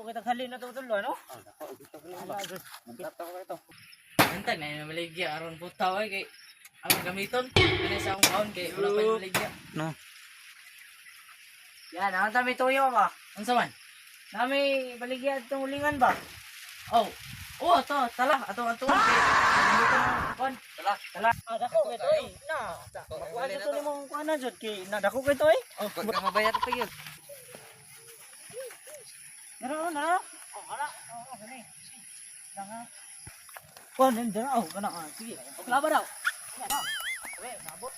kita halin na tutuloy, no? Dako dito ba? Mungkat ako ito. Antay na yung maligya aron putaw ay kay ang gamiton kani sa akong kaon kay wala pa yung maligya. No. Yan, ang dami tuyo ba? Unsa man? Nami baligya itong ulingan ba? Oh. Oh, tala atong kay gamiton ang kon. Tala. Dako kay toy. Na. Makuha to ni mong kuana jud kay na dako kay toy. Oh, pagka mabayad pa yun. Nara. Oh, ala. Oh, gani. Danga. Kuan din dara. Oh, kana. Sige. Paglaba daw. Sige na. Okay, nabot.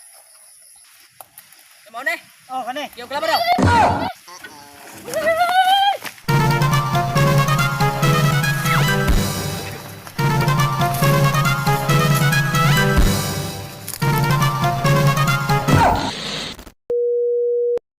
Mo ne. Oh, kani. Yung klaba daw.